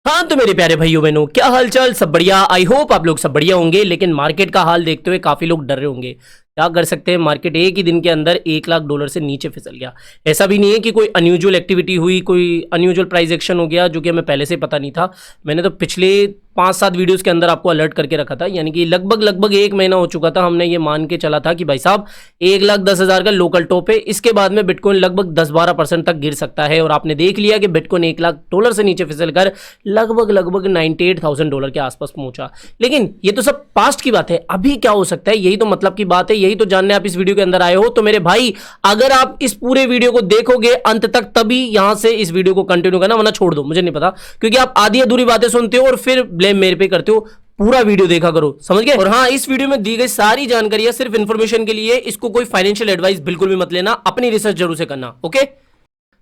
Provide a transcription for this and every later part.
हाँ तो मेरे प्यारे भाइयों बहनों, क्या हालचाल? सब बढ़िया। आई होप आप लोग सब बढ़िया होंगे। लेकिन मार्केट का हाल देखते हुए काफी लोग डर रहे होंगे। क्या कर सकते हैं, मार्केट एक ही दिन के अंदर $1 लाख से नीचे फिसल गया। ऐसा भी नहीं है कि कोई अनयूजुअल एक्टिविटी हुई, कोई अनयूजुअल प्राइस एक्शन हो गया जो कि हमें पहले से पता नहीं था। मैंने तो पिछले 5-7 वीडियोस के अंदर आपको अलर्ट करके रखा था, यानी कि लगभग 1 महीना हो चुका था। हमने ये मान के चला था कि भाई साहब 1,10,000 का लोकल टॉप है, इसके बाद में बिटकॉइन लगभग 10-12% तक गिर सकता है। और आपने देख लिया कि बिटकॉइन $1 लाख से नीचे फिसल कर लगभग $98,000 के आसपास पहुंचा। लेकिन ये तो सब पास्ट की बात है, अभी क्या हो सकता है यही तो मतलब की बात है, यही तो जानने आप इस वीडियो के अंदर आए हो। तो मेरे भाई, अगर आप इस पूरे वीडियो को देखोगे अंत तक तभी यहां से इस वीडियो को कंटिन्यू करना, वरना छोड़ दो, मुझे नहीं पता, क्योंकि आप आधी अधूरी बातें सुनते हो और फिर ब्लेम मेरे पे करते हो। पूरा वीडियो देखा करो, समझ गए? और हाँ, इस वीडियो में दी गई सारी जानकारियां सिर्फ इंफॉर्मेशन के लिए, इसको कोई फाइनेंशियल एडवाइस बिल्कुल भी मत लेना, अपनी रिसर्च जरूर से करना। ओके,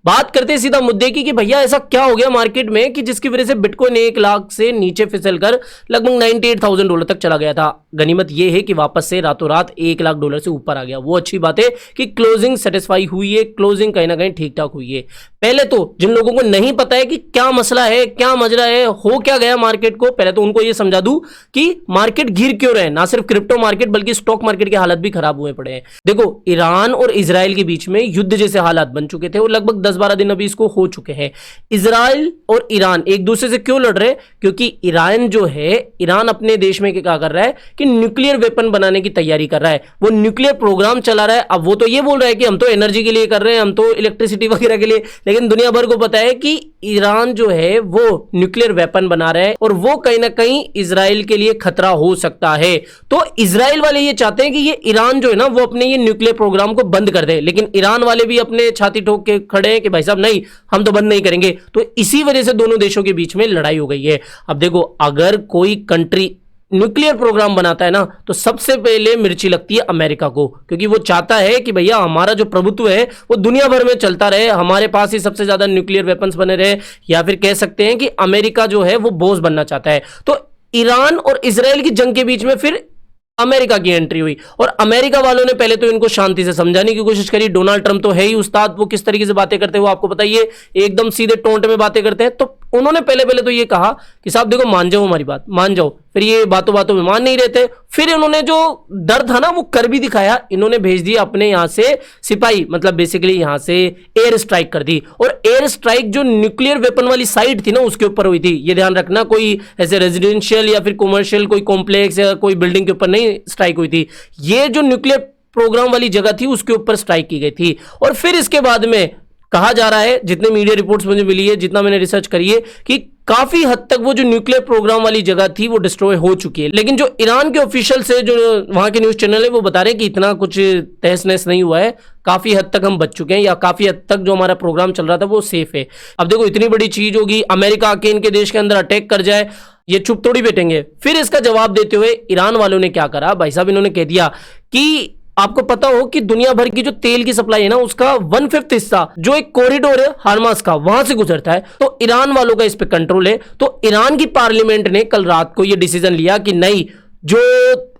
बात करते हैं सीधा मुद्दे की कि भैया ऐसा क्या हो गया मार्केट में कि जिसकी वजह से बिटकॉइन 1 लाख से नीचे फिसल कर लगभग $98,000 तक चला गया था। गनीमत यह है कि वापस से रातों रात $1 लाख से ऊपर आ गया। वो अच्छी बात है कि क्लोजिंग सेटिस्फाई हुई है, क्लोजिंग कहीं ना कहीं ठीक ठाक हुई है। पहले तो जिन लोगों को नहीं पता है कि क्या मसला है, क्या मजरा है, हो क्या गया मार्केट को, पहले तो उनको यह समझा दूं कि मार्केट गिर क्यों रहे। ना सिर्फ क्रिप्टो मार्केट बल्कि स्टॉक मार्केट की हालत भी खराब हुए पड़े हैं। देखो, ईरान और इजराइल के बीच में युद्ध जैसे हालात बन चुके थे और लगभग 10-12 दिन अभी इसको हो चुके हैं। इजराइल और ईरान एक दूसरे से क्यों लड़ रहे? क्योंकि ईरान जो है, ईरान अपने देश में क्या कर रहा है कि न्यूक्लियर वेपन बनाने की तैयारी कर रहा है, वो न्यूक्लियर प्रोग्राम चला रहा है। अब वो तो ये बोल रहा है कि हम तो एनर्जी के लिए कर रहे हैं, हम तो इलेक्ट्रिसिटी वगैरह के लिए, लेकिन दुनिया भर को पता है कि ईरान जो है वो न्यूक्लियर वेपन बना रहा है और वो कहीं ना कहीं इजराइल के लिए खतरा हो सकता है। तो इजराइल वाले ये चाहते हैं कि ये ईरान जो है ना वो अपने ये न्यूक्लियर प्रोग्राम को बंद कर दे, लेकिन ईरान वाले भी अपने छाती ठोक के खड़े हैं कि भाई साहब नहीं, हम तो बंद नहीं करेंगे। तो इसी वजह से दोनों देशों के बीच में लड़ाई हो गई है। अब देखो, अगर कोई कंट्री न्यूक्लियर प्रोग्राम बनाता है ना तो सबसे पहले मिर्ची लगती है अमेरिका को, क्योंकि वो चाहता है कि भैया हमारा जो प्रभुत्व है वो दुनिया भर में चलता रहे, हमारे पास ही सबसे ज्यादा न्यूक्लियर वेपन्स बने रहे, या फिर कह सकते हैं कि अमेरिका जो है वो बॉस बनना चाहता है। तो ईरान और इजराइल की जंग के बीच में फिर अमेरिका की एंट्री हुई और अमेरिका वालों ने पहले तो इनको शांति से समझाने की कोशिश करी। डोनाल्ड ट्रंप तो है ही उस्ताद, वो किस तरीके से बातें करते हैं वो आपको पता ही है, एकदम सीधे टोंट में बातें करते हैं। तो उन्होंने पहले तो ये कहा कि साहब देखो, मान जाओ हमारी बात, मान जाओ। फिर ये बातों बातों में मान नहीं रहते, फिर इन्होंने जो डर था ना वो कर भी दिखाया। इन्होंने भेज दिया अपने यहां से सिपाही, मतलब बेसिकली यहां से एयर स्ट्राइक कर दी। और एयर स्ट्राइक जो न्यूक्लियर वेपन वाली साइट थी ना उसके ऊपर हुई थी। ये ध्यान रखना, कोई ऐसे रेजिडेंशियल या फिर कॉमर्शियल कोई कॉम्प्लेक्स या कोई बिल्डिंग के ऊपर नहीं स्ट्राइक हुई थी, ये जो न्यूक्लियर प्रोग्राम वाली जगह थी उसके ऊपर स्ट्राइक की गई थी। और फिर इसके बाद में कहा जा रहा है, जितने मीडिया रिपोर्ट्स मुझे मिली है, जितना मैंने रिसर्च करी है, कि काफी हद तक वो जो न्यूक्लियर प्रोग्राम वाली जगह थी वो डिस्ट्रॉय हो चुकी है। लेकिन जो ईरान के ऑफिशियल से, जो वहां के न्यूज चैनल है, वो बता रहे हैं कि इतना कुछ तहस नहस नहीं हुआ है, काफी हद तक हम बच चुके हैं, या काफी हद तक जो हमारा प्रोग्राम चल रहा था वो सेफ है। अब देखो, इतनी बड़ी चीज होगी, अमेरिका आके इनके देश के अंदर अटैक कर जाए, ये चुप थोड़ी बैठेंगे। फिर इसका जवाब देते हुए ईरान वालों ने क्या करा भाई साहब, इन्होंने कह दिया कि आपको पता हो कि दुनिया भर की जो तेल की सप्लाई है ना उसका 1/5 हिस्सा जो एक कॉरिडोर है हार्मास का, वहां से गुजरता है। तो ईरान वालों का इस पे कंट्रोल है। तो ईरान की पार्लियामेंट ने कल रात को यह डिसीजन लिया कि नहीं,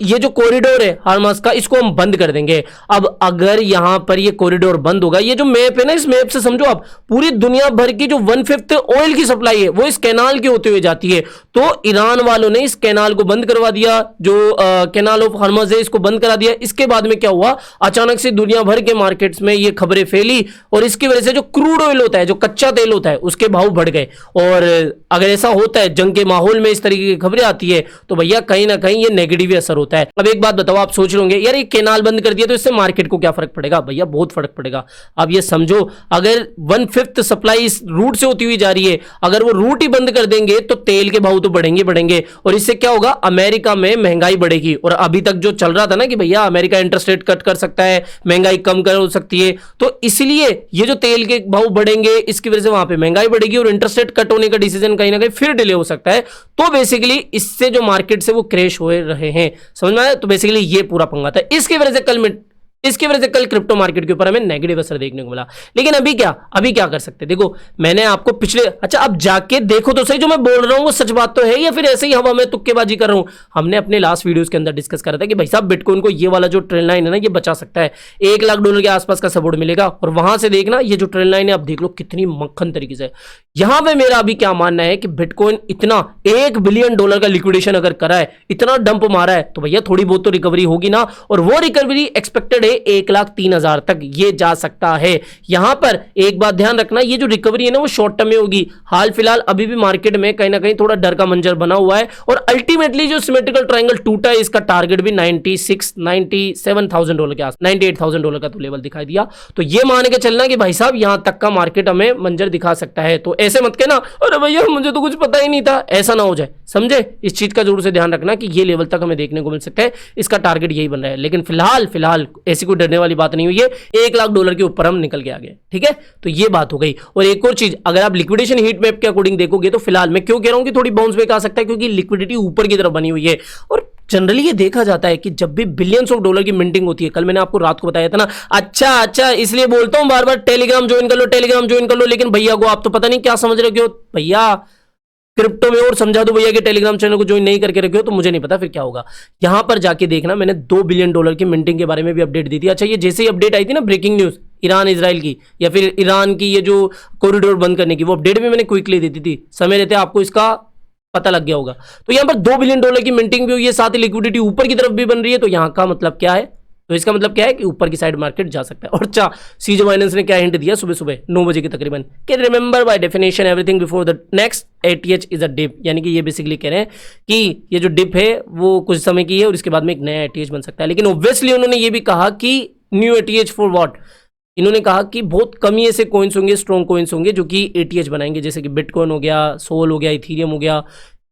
ये जो कॉरिडोर है हार्मास का, इसको हम बंद कर देंगे। अब अगर यहां पर ये कॉरिडोर बंद होगा, ये जो मैप है ना, इस मैप से समझो आप पूरी दुनिया भर की जो 1/5 ऑयल की सप्लाई है वो इस कैनाल के होते हुए जाती है। तो ईरान वालों ने इस कैनाल को बंद करवा दिया, जो कैनाल ऑफ हार्मास है इसको बंद करा दिया। इसके बाद में क्या हुआ, अचानक से दुनिया भर के मार्केट्स में ये खबरें फैली और इसकी वजह से जो क्रूड ऑयल होता है, जो कच्चा तेल होता है, उसके भाव बढ़ गए। और अगर ऐसा होता है, जंग के माहौल में इस तरीके की खबरें आती है, तो भैया कहीं ना कहीं नेगेटिव असर होता है। अब एक बात बताओ, आप सोच रहे होंगे यार ये कैनाल बंद कर दिया तो इससे मार्केट को क्या फर्क पड़ेगा? भैया बहुत फर्क पड़ेगा। अब ये समझो, अगर 1/5 सप्लाई इस रूट से होती हुई जा रही है, अगर वो रूट ही बंद कर देंगे तो तेल के भाव तो बढ़ेंगे। और इससे क्या होगा, अमेरिका में महंगाई बढ़ेगी। और अभी तक जो चल रहा था ना कि भैया अमेरिका इंटरेस्ट रेट कट कर सकता है, महंगाई कम कर सकती है, तो इसलिए ये जो तेल के भाव बढ़ेंगे इसकी वजह से वहां पे महंगाई बढ़ेगी और इंटरेस्ट रेट कट होने का डिसीजन कहीं ना कहीं फिर डिले हो सकता है। तो बेसिकली इससे जो मार्केट से वो क्रैश हो रहे हैं, समझ में आया? तो बेसिकली ये पूरा पंगा था। इसकी वजह से कल में इसकी वजह से कल क्रिप्टो मार्केट के ऊपर हमें नेगेटिव असर देखने को मिला। लेकिन अभी क्या कर सकते हैं? देखो मैंने आपको पिछले, अच्छा अब जाके देखो तो सही जो मैं बोल रहा हूँ वो सच बात तो है या फिर ऐसे ही हवा में तुक्केबाजी कर रहा हूँ। हमने अपने लास्ट वीडियोस के अंदर डिस्कस करा था कि भाई साहब बिटकॉइन को ये वाला जो ट्रेंड लाइन है ना ये बचा सकता है, $1,00,000 के आसपास का सपोर्ट मिलेगा। और वहां से देखना ये जो ट्रेंड लाइन है आप देख लो कितनी मक्खन तरीके से। यहां पे मेरा अभी क्या मानना है कि बिटकॉइन इतना $1 बिलियन का लिक्विडेशन अगर करा है, इतना डंप मारा है, तो भैया थोड़ी बहुत तो रिकवरी होगी ना। और वो रिकवरी एक्सपेक्टेड है 1,03,000 तक ये जा सकता है। यहां पर एक बात ध्यान रखना, ये जो रिकवरी है ना वो शॉर्ट टर्म में होगी। हाल फिलहाल अभी भी मार्केट में कहीं ना कहीं थोड़ा डर का मंजर बना हुआ है और अल्टीमेटली जो सिमेट्रिकल ट्रायंगल टूटा है इसका टारगेट भी $97,000 के आस, $98,000 का तो लेवल दिखाई दिया। तो ये मान के चलना कि भाई साहब यहां तक का मार्केट हमें मंजर दिखा सकता है। तो ऐसे मत कहना अरे भैया मुझे तो कुछ पता ही नहीं था, ऐसा ना हो जाए, समझे? इस चीज का जरूर से ध्यान रखना कि ये लेवल तक हमें देखने को मिल सकता है, इसका टारगेट यही बन रहा है। लेकिन फिलहाल ऐसी कोई डरने वाली बात नहीं हुई है, $1,00,000 के ऊपर हम निकल के आ गए, ठीक है? तो ये बात हो गई। और एक और चीज, अगर आप लिक्विडेशन हीट मैप के अकॉर्डिंग देखोगे तो फिलहाल मैं क्यों कह रहा हूं कि थोड़ी बाउंस बैक आ सकता है, क्योंकि लिक्विडिटी ऊपर की तरफ बनी हुई है। और जनरली ये देखा जाता है कि जब भी बिलियंस ऑफ डॉलर की मिंटिंग होती है, कल मैंने आपको रात को बताया था ना, अच्छा इसलिए बोलता हूं बार बार टेलीग्राम ज्वाइन कर लो, लेकिन भैया को आप तो पता नहीं क्या समझ रहे हो भैया, क्रिप्टो में और समझा दो भैया कि टेलीग्राम चैनल को ज्वाइन नहीं करके रखे हो तो मुझे नहीं पता फिर क्या होगा। यहां पर जाके देखना, मैंने $2 बिलियन की मिंटिंग के बारे में भी अपडेट दी थी। अच्छा ये जैसे ही अपडेट आई थी ना, ब्रेकिंग न्यूज ईरान इजराइल की या फिर ईरान की ये जो कॉरिडोर बंद करने की, वो अपडेट भी मैंने क्विकली दी थी, समय रहते आपको इसका पता लग गया होगा। तो यहां पर $2 बिलियन की मिंटिंग भी हुई है, साथ ही लिक्विडिटी ऊपर की तरफ भी बन रही है। तो यहां का मतलब क्या है? तो इसका मतलब क्या है कि ऊपर की साइड मार्केट जा सकता है। और अच्छा सीजो फाइनेंस ने क्या हिंट दिया सुबह 9 बजे के तकरीबन कि remember by definition everything before the next ATH is a dip, यानी कि ये बेसिकली कह रहे हैं कि ये जो डिप है वो कुछ समय की है और इसके बाद में एक नया ATH बन सकता है। लेकिन ऑब्वियसली उन्होंने ये भी कहा कि न्यू ATH फॉर व्हाट, इन्होंने कहा कि बहुत कम ही ऐसे कॉइन्स होंगे, स्ट्रॉन्ग कॉइन्स होंगे जो कि ATH बनाएंगे, जैसे कि बिटकॉइन हो गया, सोल हो गया, इथीरियम हो गया,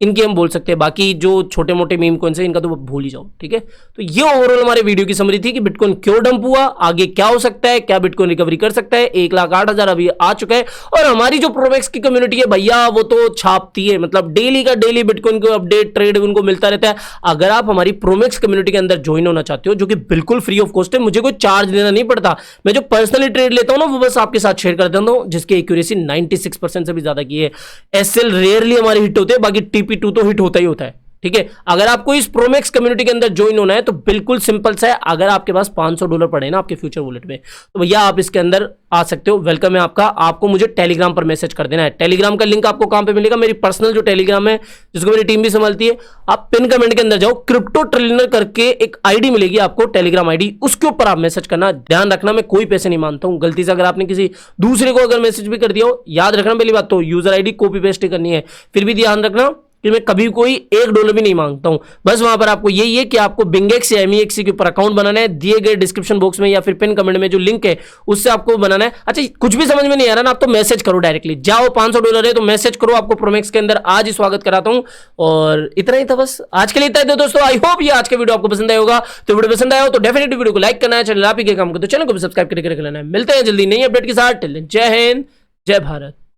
इनके हम बोल सकते हैं। बाकी जो छोटे मोटे मीम कॉइन्स हैं इनका तो भूल ही जाओ, ठीक है? तो ये ओवरऑल हमारे वीडियो की समरी थी कि बिटकॉइन क्यों डंप हुआ, आगे क्या हो सकता है, क्या बिटकॉइन रिकवरी कर सकता है। 1,08,000 अभी आ चुका है और हमारी जो प्रोमेक्स की कम्युनिटी है भैया वो तो छापती है, मतलब डेली का डेली बिटकॉइन को अपडेट ट्रेड उनको मिलता रहता है। अगर आप हमारी प्रोमेक्स कम्युनिटी के अंदर ज्वाइन होना चाहते हो, जो कि बिल्कुल फ्री ऑफ कॉस्ट है, मुझे कोई चार्ज देना नहीं पड़ता, मैं जो पर्सनली ट्रेड लेता हूं ना वो बस आपके साथ शेयर कर देता हूं, जिसकी एक्यूरेसी 96% से भी ज्यादा की है। SL रेयरली हमारे हिट होते हैं, बाकी TP2 तो हिट होता ही होता है, ठीक है? अगर आपको इस प्रोमेक्स कम्युनिटी के अंदर ज्वाइन होना है तो बिल्कुल सिंपल सा है, अगर आपके पास $500 पड़े ना आपके फ्यूचर वॉलेट में तो भैया आप इसके अंदर आ सकते हो, वेलकम है आपका। आपको मुझे टेलीग्राम पर मैसेज कर देना है। टेलीग्राम का लिंक आपको कहां पे मिलेगा? मेरी पर्सनल जो टेलीग्राम है जिसको मेरी टीम भी संभालती है, आप पिन कमेंट के अंदर जाओ, क्रिप्टो ट्रिलियनर करके एक आईडी मिलेगी आपको, टेलीग्राम आईडी, उसके ऊपर आप मैसेज करना। ध्यान रखना मैं कोई पैसे नहीं मानता हूं, गलती से अगर आपने किसी दूसरे को अगर मैसेज भी कर दिया हो, याद रखना पहली बात तो यूजर आईडी कॉपी पेस्ट करनी है। फिर भी ध्यान रखना कि मैं कभी कोई $1 भी नहीं मांगता हूं, बस वहां पर आपको यही है कि आपको बिंगेक्स या MEXC के ऊपर अकाउंट बनाना है, दिए गए डिस्क्रिप्शन बॉक्स में या फिर पिन कमेंट में जो लिंक है उससे आपको बनाना है। अच्छा कुछ भी समझ में नहीं आ रहा ना, आप तो मैसेज करो डायरेक्टली, जाओ $500 है तो मैसेज करो, आपको प्रोमेक्स के अंदर आज ही स्वागत कराता हूं। और इतना ही था बस आज के लिए, इतना ही था दोस्तों। आई होप ये आज का वीडियो आपको पसंद आया होगा। तो वीडियो पसंद आया हो तो डेफिनेटली वीडियो को लाइक करना है, चैनल आप ही के काम को तो चैनल को भी सब्सक्राइब करके रख लेना है। मिलते हैं जल्दी नई अपडेट के साथ, जय हिंद जय भारत।